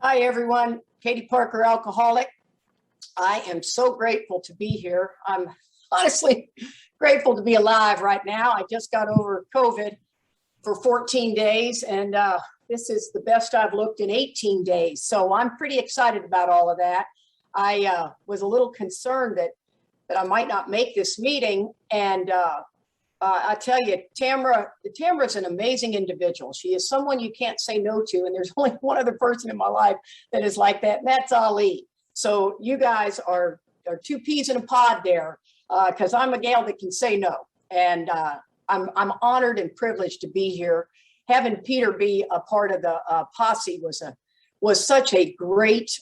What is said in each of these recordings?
Hi, everyone. Katie Parker, alcoholic. I am so grateful to be here. I'm honestly grateful to be alive right now. I just got over COVID for 14 days, and this is the best I've looked in 18 days. So I'm pretty excited about all of that. I was a little concerned that I might not make this meeting, and I tell you, Tamara's an amazing individual. She is someone you can't say no to. And there's only one other person in my life that is like that, and that's Ali. So you guys are two peas in a pod there, because I'm a gal that can say no. And I'm honored and privileged to be here. Having Peter be a part of the posse was such a great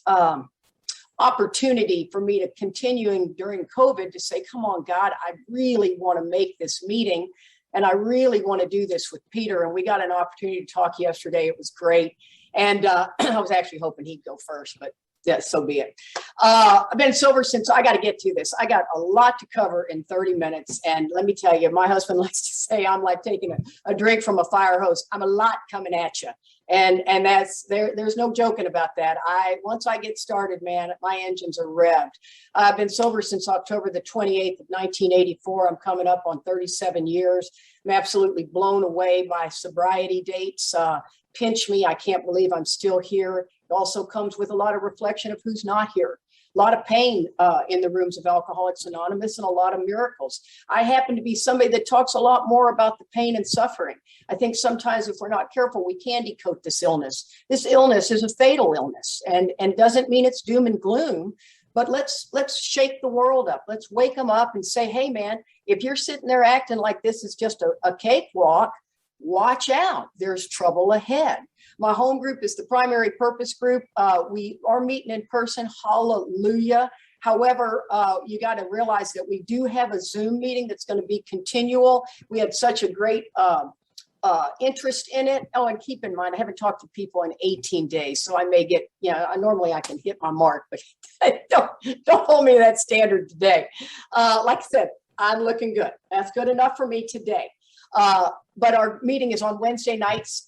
opportunity for me to continuing during COVID to say, come on, God, I really want to make this meeting. And I really want to do this with Peter. And we got an opportunity to talk yesterday. It was great. And I was actually hoping he'd go first, but yeah, so be it. I've been sober since I got to get to this. I got a lot to cover in 30 minutes. And let me tell you, my husband likes to say I'm like taking a drink from a fire hose. I'm a lot coming at you. And that's there's no joking about that. Once I get started, man, my engines are revved. I've been sober since October the 28th of 1984. I'm coming up on 37 years. I'm absolutely blown away by sobriety dates. Pinch me. I can't believe I'm still here. It also comes with a lot of reflection of who's not here. A lot of pain in the rooms of Alcoholics Anonymous and a lot of miracles. I happen to be somebody that talks a lot more about the pain and suffering. I think sometimes if we're not careful, we candy coat this illness. This illness is a fatal illness and doesn't mean it's doom and gloom, but let's shake the world up. Let's wake them up and say, hey, man, if you're sitting there acting like this is just a cakewalk, watch out. There's trouble ahead. My home group is the primary purpose group. We are meeting in person. Hallelujah. However, you got to realize that we do have a Zoom meeting that's going to be continual. We had such a great interest in it. Oh, and keep in mind, I haven't talked to people in 18 days, so I may get, normally I can hit my mark, but don't hold me to that standard today. Like I said, I'm looking good. That's good enough for me today. But our meeting is on Wednesday nights,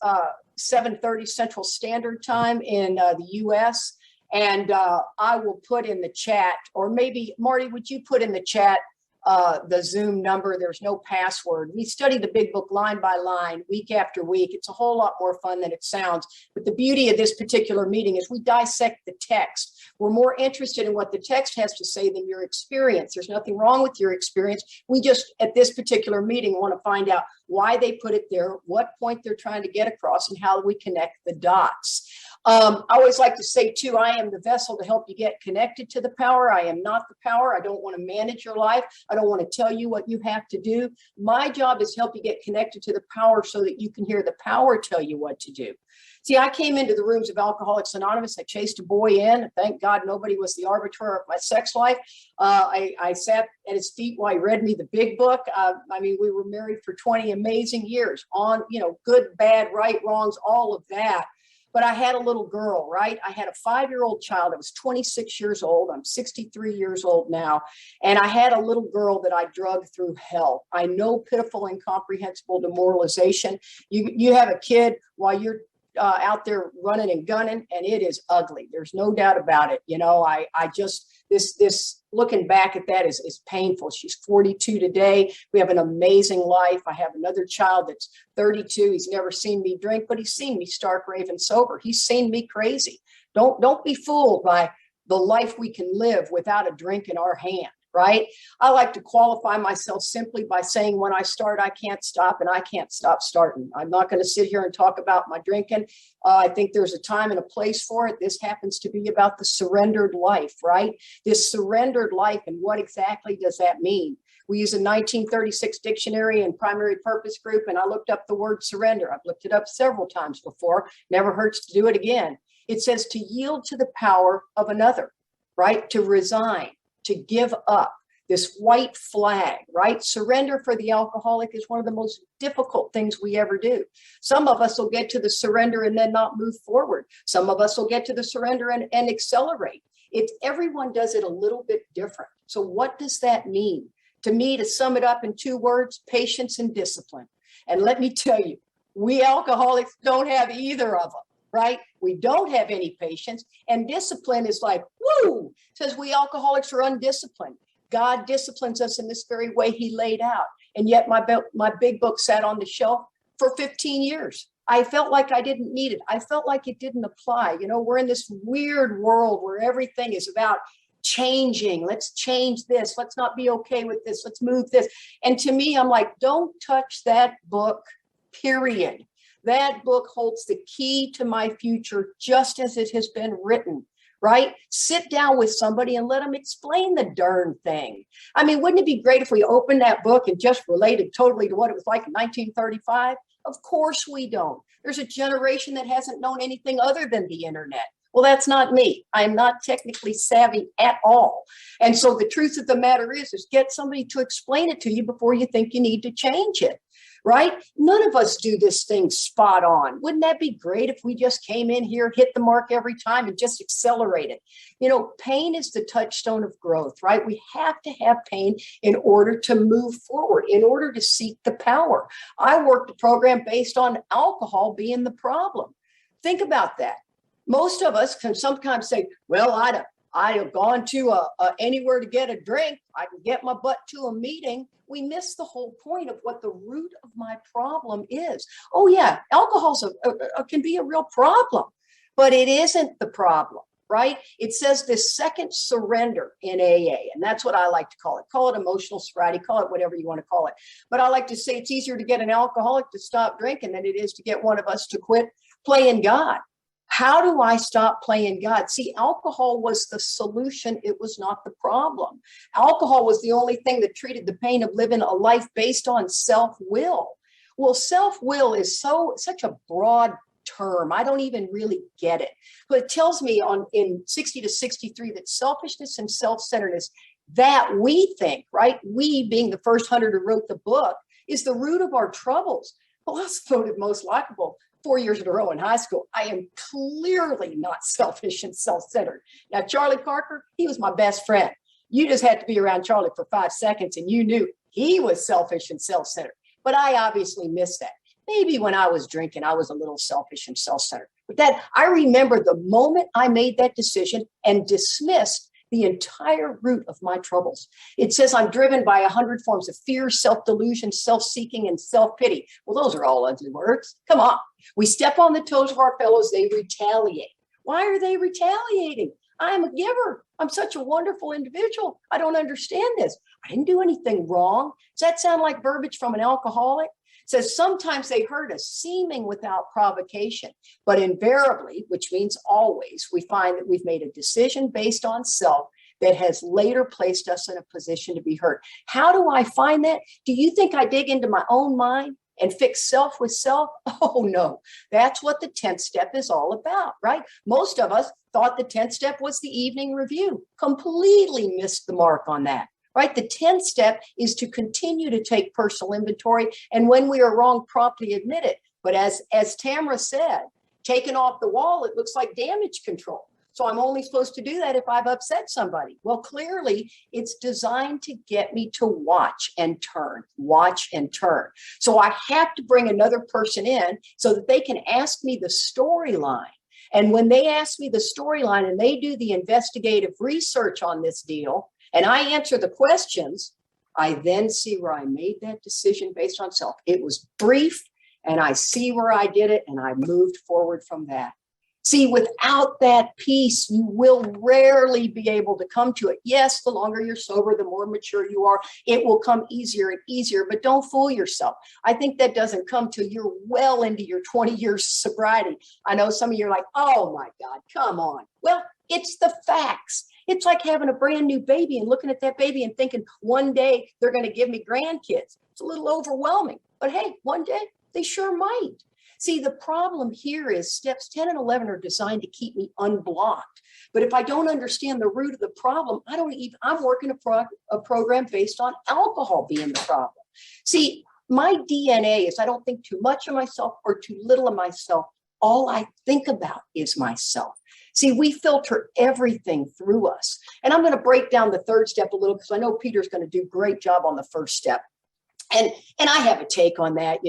7:30 Central Standard Time in the U.S. And I will put in the chat, or maybe, Marty, would you put in the chat the Zoom number? There's no password. We study the big book line by line, week after week. It's a whole lot more fun than it sounds. But the beauty of this particular meeting is we dissect the text. We're more interested in what the text has to say than your experience. There's nothing wrong with your experience. We just, at this particular meeting, want to find out why they put it there, what point they're trying to get across, and how we connect the dots. I always like to say, too, I am the vessel to help you get connected to the power. I am not the power. I don't want to manage your life. I don't want to tell you what you have to do. My job is to help you get connected to the power so that you can hear the power tell you what to do. See, I came into the rooms of Alcoholics Anonymous. I chased a boy in. Thank God nobody was the arbiter of my sex life. I sat at his feet while he read me the big book. We were married for 20 amazing years on, good, bad, right, wrongs, all of that. But I had a little girl, right? I had a 5-year-old child. I was 26 years old. I'm 63 years old now. And I had a little girl that I drugged through hell. I know pitiful, incomprehensible demoralization. You have a kid while you're out there running and gunning, and it is ugly. There's no doubt about it. I just, this looking back at that is painful. She's 42 today. We have an amazing life. I have another child that's 32. He's never seen me drink, but he's seen me stark raving sober. He's seen me crazy. Don't be fooled by the life we can live without a drink in our hand. Right? I like to qualify myself simply by saying when I start, I can't stop, and I can't stop starting. I'm not going to sit here and talk about my drinking. I think there's a time and a place for it. This happens to be about the surrendered life, right? This surrendered life, and what exactly does that mean? We use a 1936 dictionary in primary purpose group, and I looked up the word surrender. I've looked it up several times before. Never hurts to do it again. It says to yield to the power of another, right? To resign. To give up, this white flag, right? Surrender for the alcoholic is one of the most difficult things we ever do. Some of us will get to the surrender and then not move forward. Some of us will get to the surrender and accelerate. Everyone does it a little bit different. So what does that mean? To me, to sum it up in 2 words, patience and discipline. And let me tell you, we alcoholics don't have either of them. right? We don't have any patience. And discipline is like, woo, says we alcoholics are undisciplined. God disciplines us in this very way he laid out. And yet my big book sat on the shelf for 15 years. I felt like I didn't need it. I felt like it didn't apply. You know, we're in this weird world where everything is about changing. Let's change this. Let's not be okay with this. Let's move this. And to me, I'm like, don't touch that book, period. That book holds the key to my future just as it has been written, right? Sit down with somebody and let them explain the darn thing. I mean, wouldn't it be great if we opened that book and just related totally to what it was like in 1935? Of course we don't. There's a generation that hasn't known anything other than the internet. Well, that's not me. I'm not technically savvy at all. And so the truth of the matter is get somebody to explain it to you before you think you need to change it, right? None of us do this thing spot on. Wouldn't that be great if we just came in here, hit the mark every time and just accelerated? You know, pain is the touchstone of growth, right? We have to have pain in order to move forward, in order to seek the power. I worked a program based on alcohol being the problem. Think about that. Most of us can sometimes say, well, I'd have gone to anywhere to get a drink. I can get my butt to a meeting. We miss the whole point of what the root of my problem is. Oh yeah, alcohol can be a real problem, but it isn't the problem, right? It says this second surrender in AA, and that's what I like to call it. Call it emotional sobriety, call it whatever you want to call it. But I like to say it's easier to get an alcoholic to stop drinking than it is to get one of us to quit playing God. How do I stop playing God? See, alcohol was the solution. It was not the problem. Alcohol was the only thing that treated the pain of living a life based on self-will. Well, self-will is such a broad term. I don't even really get it. But it tells me in 60 to 63 that selfishness and self-centeredness that we think, right? We being the first 100 who wrote the book is the root of our troubles. Well, I was voted most likable 4 years in a row in high school. I am clearly not selfish and self-centered. Now, Charlie Parker, he was my best friend. You just had to be around Charlie for 5 seconds and you knew he was selfish and self-centered. But I obviously missed that. Maybe when I was drinking, I was a little selfish and self-centered. But that I remember the moment I made that decision and dismissed the entire root of my troubles. It says I'm driven by 100 forms of fear, self-delusion, self-seeking, and self-pity. Well, those are all ugly words. Come on. We step on the toes of our fellows, they retaliate. Why are they retaliating? I'm a giver. I'm such a wonderful individual. I don't understand this. I didn't do anything wrong. Does that sound like verbiage from an alcoholic? It says sometimes they hurt us, seeming without provocation, but invariably, which means always, we find that we've made a decision based on self that has later placed us in a position to be hurt. How do I find that? Do you think I dig into my own mind and fix self with self? Oh no, that's what the 10th step is all about, right? Most of us thought the 10th step was the evening review, completely missed the mark on that. Right? The 10th step is to continue to take personal inventory. And when we are wrong, promptly admit it. But as Tamara said, taken off the wall, it looks like damage control. So I'm only supposed to do that if I've upset somebody. Well, clearly it's designed to get me to watch and turn. So I have to bring another person in so that they can ask me the storyline. And when they ask me the storyline and they do the investigative research on this deal, and I answer the questions, I then see where I made that decision based on self. It was brief, and I see where I did it, and I moved forward from that. See, without that piece, you will rarely be able to come to it. Yes, the longer you're sober, the more mature you are, it will come easier and easier, but don't fool yourself. I think that doesn't come till you're well into your 20 years sobriety. I know some of you are like, oh my God, come on. Well, it's the facts. It's like having a brand new baby and looking at that baby and thinking one day they're going to give me grandkids. It's a little overwhelming, but hey, one day they sure might. See, the problem here is steps 10 and 11 are designed to keep me unblocked. But if I don't understand the root of the problem, I'm working a program based on alcohol being the problem. See, my DNA is I don't think too much of myself or too little of myself. All I think about is myself. See, we filter everything through us. And I'm going to break down the third step a little because I know Peter's going to do a great job on the first step. And I have a take on that.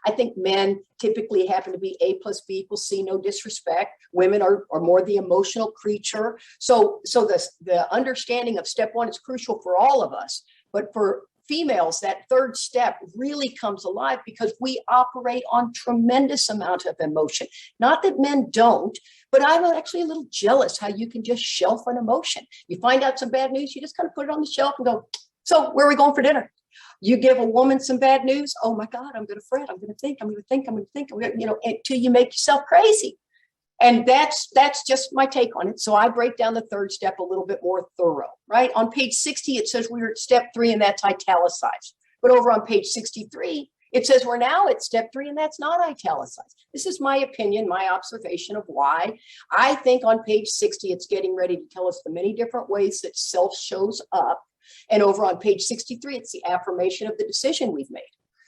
I think men typically happen to be A plus B equals C, no disrespect. Women are more the emotional creature. So the understanding of step one is crucial for all of us. But for females, that third step really comes alive because we operate on tremendous amount of emotion. Not that men don't, but I'm actually a little jealous how you can just shelf an emotion. You find out some bad news, you just kind of put it on the shelf and go, so where are we going for dinner? You give a woman some bad news, oh my God, I'm going to fret, I'm going to think, until you make yourself crazy. And that's just my take on it. So I break down the third step a little bit more thorough, right? On page 60, it says we're at step 3 and that's italicized. But over on page 63, it says we're now at step 3 and that's not italicized. This is my opinion, my observation of why. I think on page 60, it's getting ready to tell us the many different ways that self shows up. And over on page 63, it's the affirmation of the decision we've made.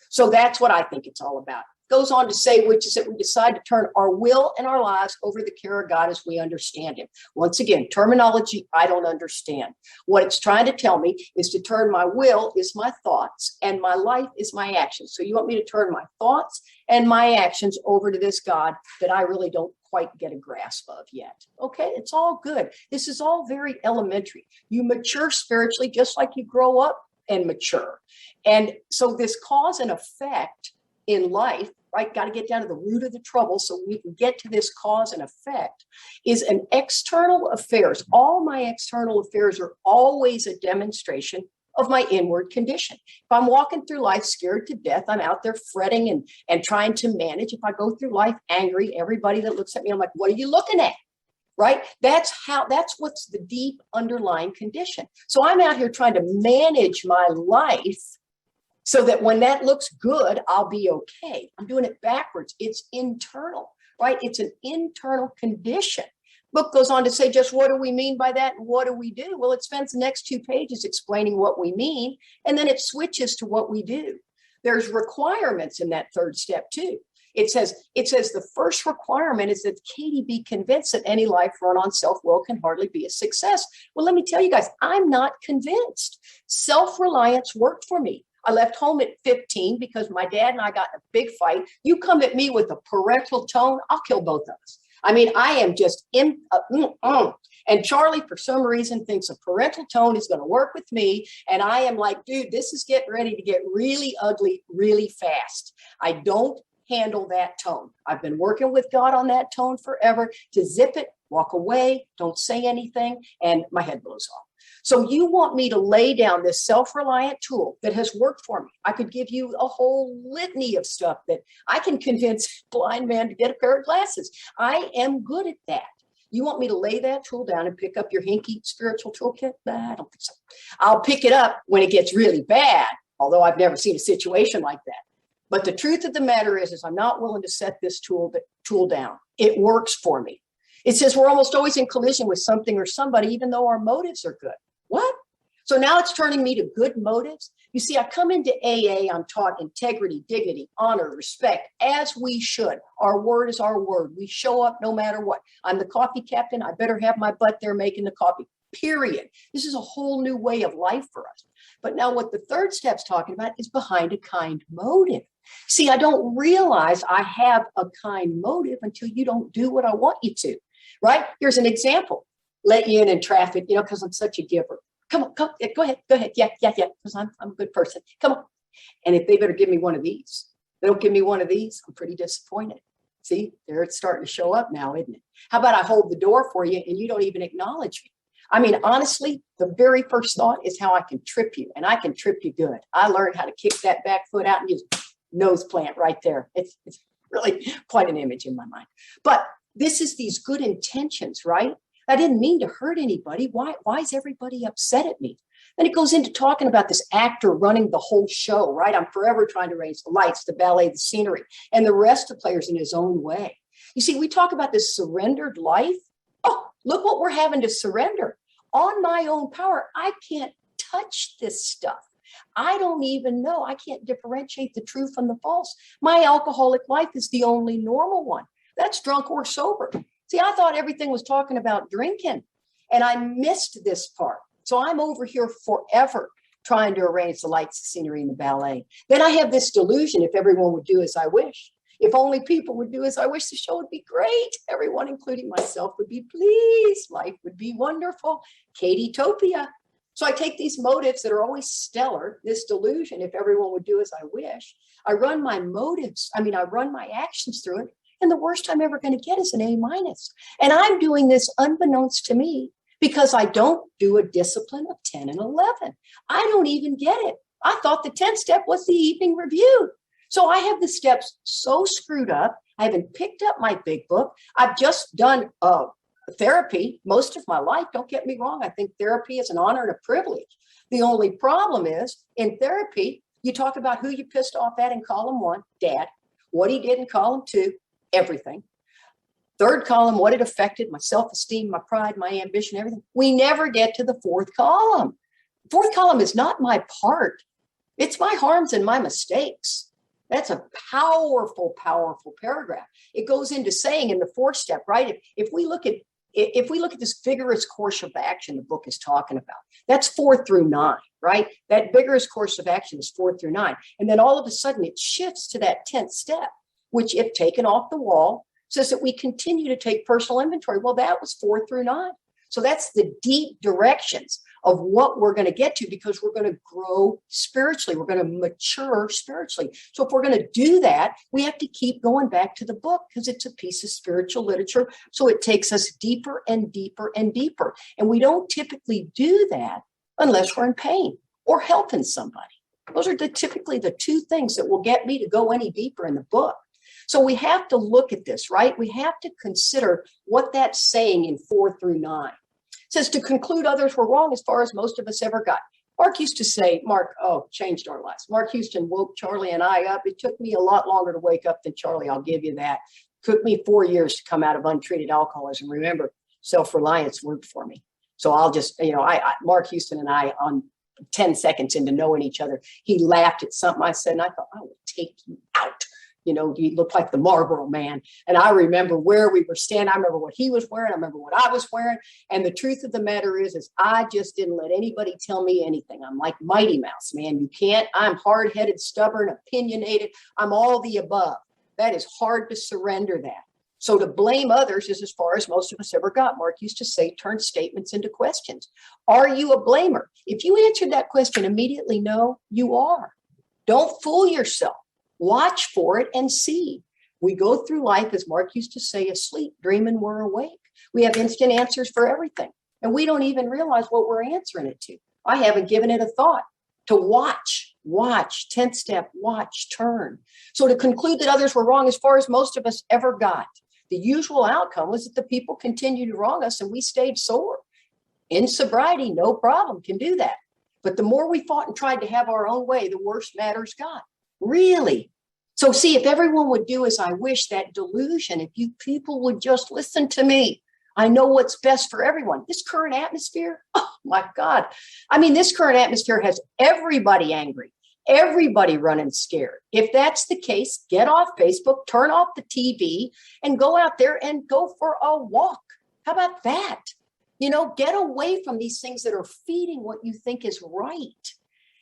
So that's what I think it's all about. Goes on to say, which is that we decide to turn our will and our lives over the care of God as we understand him. Once again, terminology I don't understand. What it's trying to tell me is to turn my will is my thoughts and my life is my actions. So you want me to turn my thoughts and my actions over to this God that I really don't quite get a grasp of yet. Okay, it's all good. This is all very elementary. You mature spiritually just like you grow up and mature. And so this cause and effect in life, right? Got to get down to the root of the trouble so we can get to this cause and effect is an external affairs. All my external affairs are always a demonstration of my inward condition. If I'm walking through life scared to death, I'm out there fretting and trying to manage. If I go through life angry, everybody that looks at me, I'm like, what are you looking at? Right? That's what's the deep underlying condition. So I'm out here trying to manage my life so that when that looks good, I'll be okay. I'm doing it backwards. It's internal, right? It's an internal condition. Book goes on to say, just what do we mean by that? And what do we do? Well, it spends the next 2 pages explaining what we mean, and then it switches to what we do. There's requirements in that third step too. It says the first requirement is that Katie be convinced that any life run on self-will can hardly be a success. Well, let me tell you guys, I'm not convinced. Self-reliance worked for me. I left home at 15 because my dad and I got in a big fight. You come at me with a parental tone, I'll kill both of us. I mean, I am just And Charlie, for some reason, thinks a parental tone is going to work with me. And I am like, dude, this is getting ready to get really ugly really fast. I don't handle that tone. I've been working with God on that tone forever to zip it, walk away, don't say anything, and my head blows off. So you want me to lay down this self-reliant tool that has worked for me. I could give you a whole litany of stuff that I can convince a blind man to get a pair of glasses. I am good at that. You want me to lay that tool down and pick up your hinky spiritual toolkit? Nah, I don't think so. I'll pick it up when it gets really bad, although I've never seen a situation like that. But the truth of the matter is I'm not willing to set this tool down. It works for me. It says we're almost always in collision with something or somebody, even though our motives are good. What? So now it's turning me to good motives. You see, I come into AA, I'm taught integrity, dignity, honor, respect, as we should. Our word is our word. We show up no matter what. I'm the coffee captain. I better have my butt there making the coffee, period. This is a whole new way of life for us. But now what the third step's talking about is behind a kind motive. See, I don't realize I have a kind motive until you don't do what I want you to, right? Here's an example. Let you in traffic, because I'm such a giver. Come on, go ahead. Yeah, because I'm a good person. Come on. And if they better give me one of these, they don't give me one of these, I'm pretty disappointed. See, there it's starting to show up now, isn't it? How about I hold the door for you and you don't even acknowledge me? I mean, honestly, the very first thought is how I can trip you, and I can trip you good. I learned how to kick that back foot out and use nose plant right there. It's really quite an image in my mind. But this is these good intentions, right? I didn't mean to hurt anybody. Why is everybody upset at me? Then it goes into talking about this actor running the whole show, right? I'm forever trying to raise the lights, the ballet, the scenery, and the rest of the players in his own way. You see, we talk about this surrendered life. Oh, look what we're having to surrender. On my own power, I can't touch this stuff. I don't even know. I can't differentiate the true from the false. My alcoholic life is the only normal one. That's drunk or sober. See, I thought everything was talking about drinking, and I missed this part. So I'm over here forever trying to arrange the lights, the scenery, and the ballet. Then I have this delusion, if everyone would do as I wish, if only people would do as I wish, the show would be great. Everyone, including myself, would be pleased. Life would be wonderful. Katie-topia. So I take these motives that are always stellar, this delusion, if everyone would do as I wish. I run my actions through it. And the worst I'm ever going to get is an A-. And I'm doing this unbeknownst to me because I don't do a discipline of 10 and 11. I don't even get it. I thought the 10th step was the evening review. So I have the steps so screwed up. I haven't picked up my big book. I've just done therapy most of my life. Don't get me wrong. I think therapy is an honor and a privilege. The only problem is in therapy, you talk about who you pissed off at in column 1, Dad, what he did in column 2, everything. Third column, what it affected, my self-esteem, my pride, my ambition, everything. We never get to the fourth column. Fourth column is not my part. It's my harms and my mistakes. That's a powerful, powerful paragraph. It goes into saying in the fourth step, right? If we look at this vigorous course of action the book is talking about, that's 4 through 9, right? That vigorous course of action is 4 through 9. And then all of a sudden it shifts to that 10th step, which if taken off the wall, says that we continue to take personal inventory. Well, that was 4 through 9. So that's the deep directions of what we're going to get to, because we're going to grow spiritually. We're going to mature spiritually. So if we're going to do that, we have to keep going back to the book because it's a piece of spiritual literature. So it takes us deeper and deeper and deeper. And we don't typically do that unless we're in pain or helping somebody. Those are typically the two things that will get me to go any deeper in the book. So we have to look at this, right? We have to consider what that's saying in 4 through 9. It says to conclude others were wrong as far as most of us ever got. Mark used to say, changed our lives. Mark Houston woke Charlie and I up. It took me a lot longer to wake up than Charlie, I'll give you that. It took me 4 years to come out of untreated alcoholism. Remember, self-reliance worked for me. So I'll just, Mark Houston and I, on 10 seconds into knowing each other, he laughed at something I said, and I thought, I will take you out. You look like the Marlboro Man. And I remember where we were standing. I remember what he was wearing. I remember what I was wearing. And the truth of the matter is I just didn't let anybody tell me anything. I'm like Mighty Mouse, man. I'm hard-headed, stubborn, opinionated. I'm all the above. That is hard to surrender that. So to blame others is as far as most of us ever got. Mark used to say, turn statements into questions. Are you a blamer? If you answered that question immediately, no, you are. Don't fool yourself. Watch for it and see. We go through life, as Mark used to say, asleep, dreaming we're awake. We have instant answers for everything. And we don't even realize what we're answering it to. I haven't given it a thought. To watch, 10th step, watch, turn. So to conclude that others were wrong as far as most of us ever got. The usual outcome was that the people continued to wrong us and we stayed sore. In sobriety, no problem, can do that. But the more we fought and tried to have our own way, the worse matters got. Really? So see, if everyone would do as I wish, that delusion, if you people would just listen to me, I know what's best for everyone. This current atmosphere, oh my God. I mean, this current atmosphere has everybody angry, everybody running scared. If that's the case, get off Facebook, turn off the TV, and go out there and go for a walk. How about that? Get away from these things that are feeding what you think is right.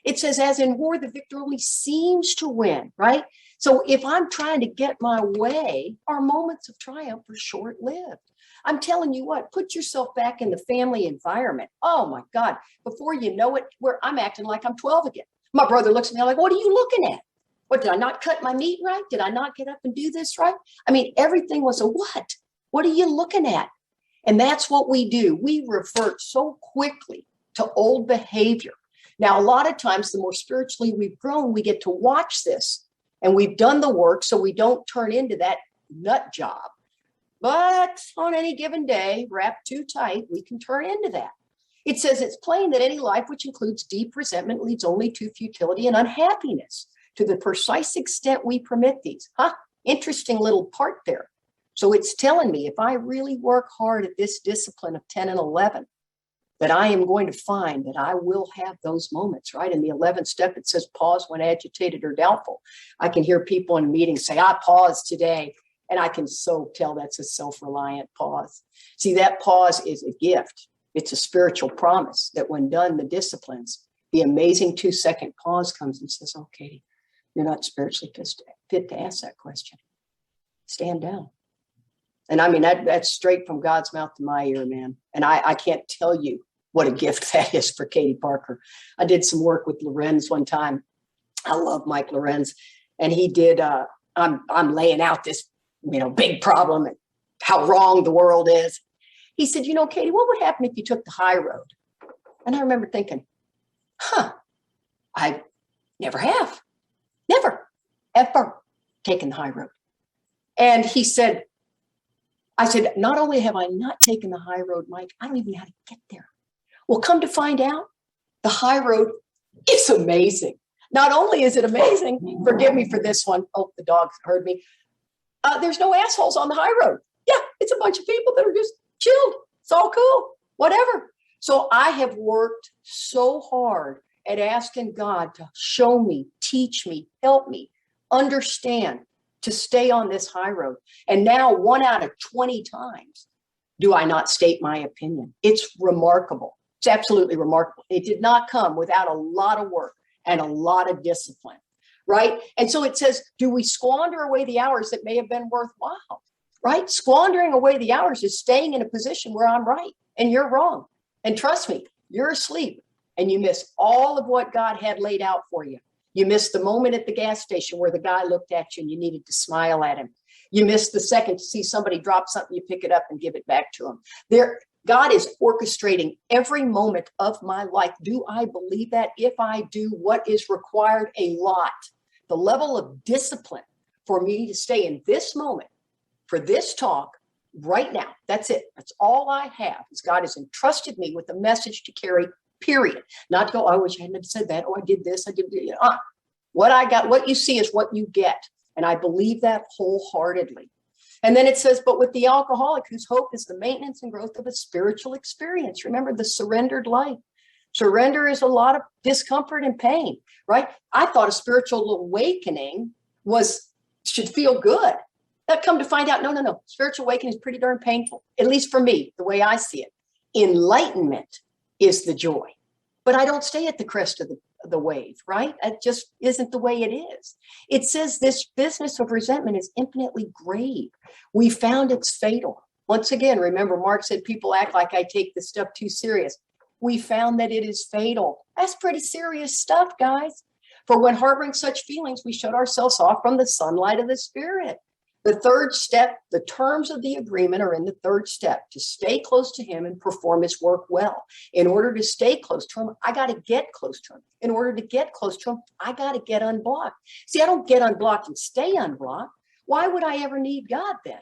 It says, as in war, the victor only seems to win, right? So if I'm trying to get my way, our moments of triumph are short-lived. I'm telling you what, put yourself back in the family environment. Oh my God, before you know it, I'm acting like I'm 12 again. My brother looks at me like, what are you looking at? What, did I not cut my meat right? Did I not get up and do this right? I mean, everything was a what? What are you looking at? And that's what we do. We revert so quickly to old behavior. Now, a lot of times, the more spiritually we've grown, we get to watch this and we've done the work so we don't turn into that nut job. But on any given day, wrapped too tight, we can turn into that. It says it's plain that any life which includes deep resentment leads only to futility and unhappiness to the precise extent we permit these. Interesting little part there. So it's telling me if I really work hard at this discipline of 10 and 11, that I am going to find that I will have those moments, right? In the 11th step, it says pause when agitated or doubtful. I can hear people in meetings say, I paused today. And I can so tell that's a self-reliant pause. See, that pause is a gift. It's a spiritual promise that when done, the disciplines, the amazing 2-second pause comes and says, oh, Katie, you're not spiritually fit to ask that question. Stand down. And I mean, that's straight from God's mouth to my ear, man. And I can't tell you what a gift that is for Katie Parker. I did some work with Lorenz one time. I love Mike Lorenz. And he did, I'm laying out this, big problem and how wrong the world is. He said, Katie, what would happen if you took the high road? And I remember thinking, I never have. Never, ever taken the high road. And he said, I said, not only have I not taken the high road, Mike, I don't even know how to get there. Well, come to find out, the high road is amazing. Not only is it amazing, forgive me for this one. Oh, the dog heard me. There's no assholes on the high road. Yeah, it's a bunch of people that are just chilled. It's all cool, whatever. So I have worked so hard at asking God to show me, teach me, help me, understand, to stay on this high road. And now 1 out of 20 times do I not state my opinion. It's remarkable. It's absolutely remarkable. It did not come without a lot of work and a lot of discipline, right? And so it says, do we squander away the hours that may have been worthwhile, right? Squandering away the hours is staying in a position where I'm right and you're wrong. And trust me, you're asleep and you miss all of what God had laid out for you. You missed the moment at the gas station where the guy looked at you and you needed to smile at him. You missed the second to see somebody drop something, you pick it up and give it back to him. God is orchestrating every moment of my life. Do I believe that? If I do, what is required? A lot. The level of discipline for me to stay in this moment, for this talk right now. That's it. That's all I have. Is God has entrusted me with a message to carry, period. Not to go, I wish I hadn't said that. Oh, I did this. I did that. What I got, what you see is what you get. And I believe that wholeheartedly. And then it says, but with the alcoholic whose hope is the maintenance and growth of a spiritual experience. Remember the surrendered life. Surrender is a lot of discomfort and pain, right? I thought a spiritual awakening should feel good. That come to find out, no. Spiritual awakening is pretty darn painful, at least for me, the way I see it. Enlightenment is the joy. But I don't stay at the crest of the wave, right? That just isn't the way it is. It says this business of resentment is infinitely grave. We found it's fatal. Once again, remember, Mark said people act like I take this stuff too serious. We found that it is fatal. That's pretty serious stuff, guys. For when harboring such feelings, we shut ourselves off from the sunlight of the Spirit. The third step, the terms of the agreement are in the third step, to stay close to him and perform his work well. In order to stay close to him, I got to get close to him. In order to get close to him, I got to get unblocked. See, I don't get unblocked and stay unblocked. Why would I ever need God then?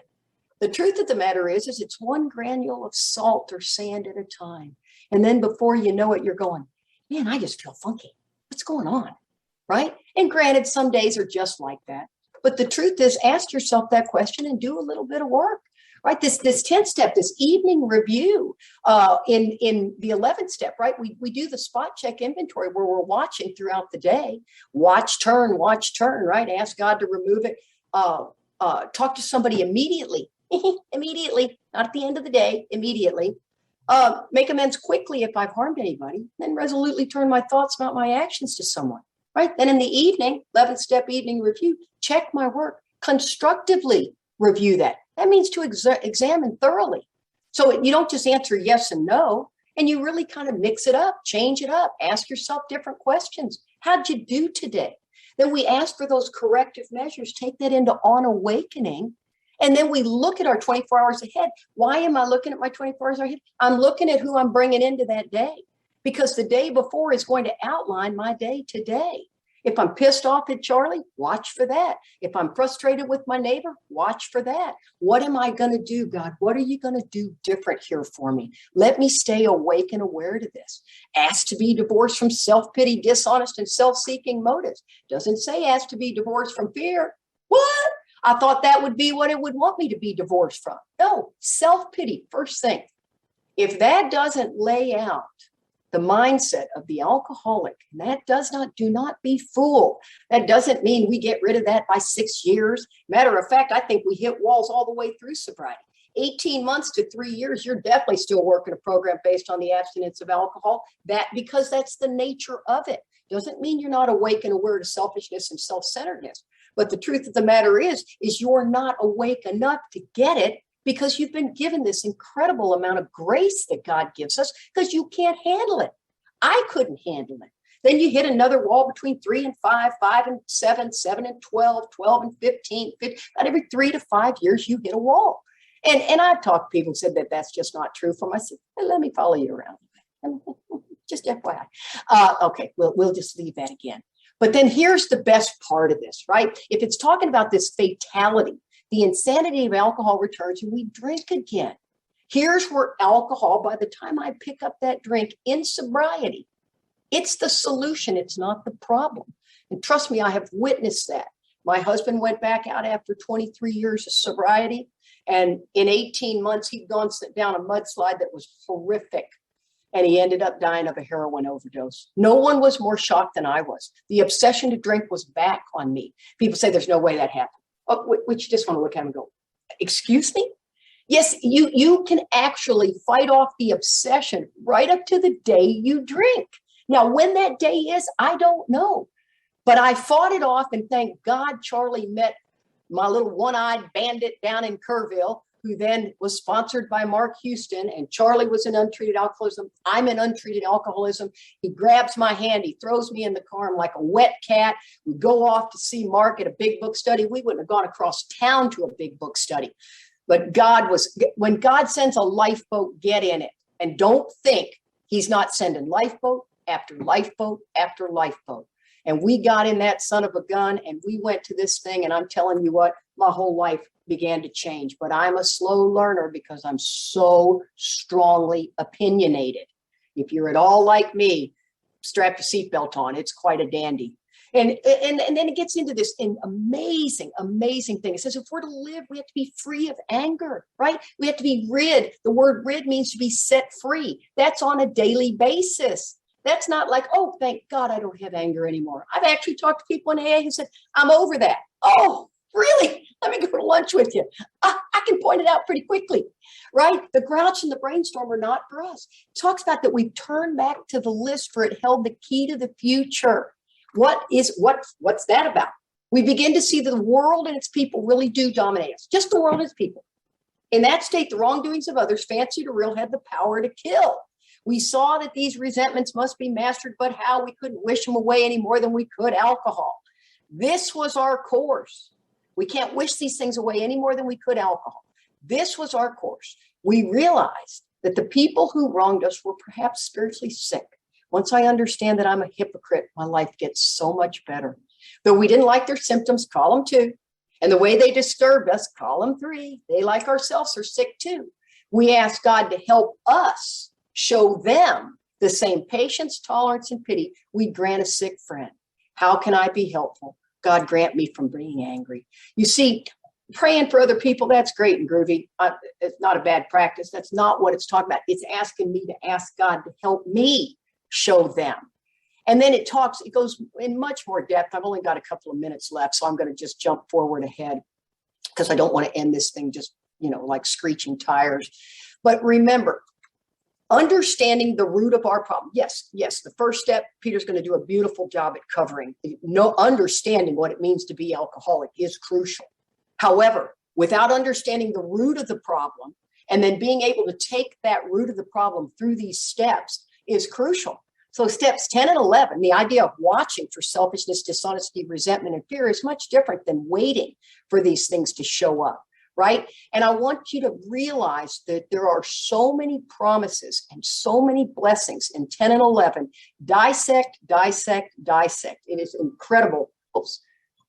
The truth of the matter is it's one granule of salt or sand at a time. And then before you know it, you're going, man, I just feel funky. What's going on? Right? And granted, some days are just like that. But the truth is, ask yourself that question and do a little bit of work, right? This 10th step, this evening review in the 11th step, right? We do the spot check inventory where we're watching throughout the day. Watch, turn, right? Ask God to remove it. Talk to somebody immediately, immediately, not at the end of the day, immediately. Make amends quickly if I've harmed anybody, then resolutely turn my thoughts about my actions to someone. Right. Then in the evening, 11th step evening review, check my work, constructively review that. That means to examine thoroughly. So you don't just answer yes and no, and you really kind of mix it up, change it up, ask yourself different questions. How'd you do today? Then we ask for those corrective measures, take that into on awakening. And then we look at our 24 hours ahead. Why am I looking at my 24 hours ahead? I'm looking at who I'm bringing into that day. Because the day before is going to outline my day today. If I'm pissed off at Charlie, watch for that. If I'm frustrated with my neighbor, watch for that. What am I going to do, God? What are you going to do different here for me? Let me stay awake and aware to this. Ask to be divorced from self-pity, dishonest, and self-seeking motives. Doesn't say ask to be divorced from fear. What? I thought that would be what it would want me to be divorced from. No, self-pity, first thing. If that doesn't lay out the mindset of the alcoholic, and that do not be fooled. That doesn't mean we get rid of that by 6 years. Matter of fact, I think we hit walls all the way through sobriety. 18 months to 3 years, you're definitely still working a program based on the abstinence of alcohol. Because that's the nature of it. Doesn't mean you're not awake and aware to selfishness and self-centeredness. But the truth of the matter is you're not awake enough to get it, because you've been given this incredible amount of grace that God gives us, because you can't handle it. I couldn't handle it. Then you hit another wall between 3 and 5, 5 and 7, 7 and 12, 12 and 15. About every 3 to 5 years, you hit a wall. And I've talked to people who said that that's just not true for me. I said, hey, let me follow you around. Just FYI. Okay, we'll just leave that again. But then here's the best part of this, right? If it's talking about this fatality, the insanity of alcohol returns and we drink again. Here's where alcohol, by the time I pick up that drink in sobriety, it's the solution. It's not the problem. And trust me, I have witnessed that. My husband went back out after 23 years of sobriety. And in 18 months, he'd gone down a mudslide that was horrific. And he ended up dying of a heroin overdose. No one was more shocked than I was. The obsession to drink was back on me. People say there's no way that happened. Which you just want to look at him and go, excuse me? Yes, you can actually fight off the obsession right up to the day you drink. Now, when that day is, I don't know. But I fought it off, and thank God Charlie met my little one-eyed bandit down in Kerrville, who then was sponsored by Mark Houston, and Charlie was in untreated alcoholism. I'm in untreated alcoholism. He grabs my hand. He throws me in the car. I'm like a wet cat. We go off to see Mark at a big book study. We wouldn't have gone across town to a big book study. But when God sends a lifeboat, get in it. And don't think he's not sending lifeboat after lifeboat after lifeboat. And we got in that son of a gun and we went to this thing. And I'm telling you what, my whole life began to change. But I'm a slow learner because I'm so strongly opinionated. If you're at all like me, strap your seatbelt on. It's quite a dandy. And then it gets into this amazing, amazing thing. It says if we're to live, we have to be free of anger, right? We have to be rid. The word rid means to be set free. That's on a daily basis. That's not like, oh, thank God I don't have anger anymore. I've actually talked to people in AA who said, I'm over that. Oh, really? Let me go to lunch with you. I can point it out pretty quickly, right? The grouch and the brainstorm are not for us. It talks about that we turn back to the list for it held the key to the future. What's that about? We begin to see that the world and its people really do dominate us. Just the world and its people. In that state, the wrongdoings of others, fancy to real, had the power to kill. We saw that these resentments must be mastered, but how? We couldn't wish them away any more than we could alcohol. This was our course. We can't wish these things away any more than we could alcohol. This was our course. We realized that the people who wronged us were perhaps spiritually sick. Once I understand that I'm a hypocrite, my life gets so much better. Though we didn't like their symptoms, call them 2. And the way they disturbed us, call them 3. They, like ourselves, are sick too. We ask God to help us show them the same patience, tolerance, and pity we grant a sick friend. How can I be helpful? God grant me from being angry. You see, praying for other people, that's great and groovy. It's not a bad practice. That's not what it's talking about. It's asking me to ask God to help me show them. And then it goes in much more depth. I've only got a couple of minutes left, so I'm going to just jump forward ahead because I don't want to end this thing just, like screeching tires. But remember, understanding the root of our problem. Yes, the first step, Peter's going to do a beautiful job at covering. Understanding what it means to be alcoholic is crucial. However, without understanding the root of the problem and then being able to take that root of the problem through these steps is crucial. So steps 10 and 11, the idea of watching for selfishness, dishonesty, resentment, and fear is much different than waiting for these things to show up, right? And I want you to realize that there are so many promises and so many blessings in 10 and 11. Dissect, dissect, dissect. It is incredible. Oops,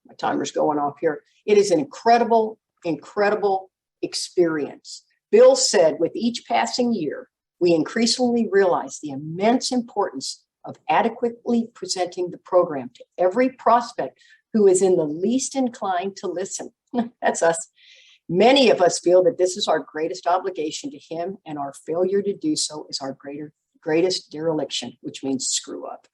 my timer's going off here. It is an incredible, incredible experience. Bill said, with each passing year, we increasingly realize the immense importance of adequately presenting the program to every prospect who is in the least inclined to listen. That's us. Many of us feel that this is our greatest obligation to him, and our failure to do so is our greatest dereliction, which means screw up.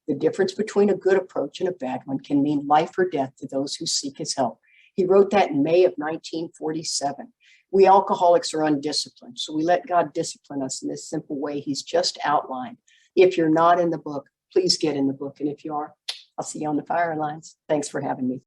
The difference between a good approach and a bad one can mean life or death to those who seek his help. He wrote that in May of 1947. We alcoholics are undisciplined. So we let God discipline us in this simple way He's just outlined. If you're not in the book, please get in the book. And if you are, I'll see you on the fire lines. Thanks for having me.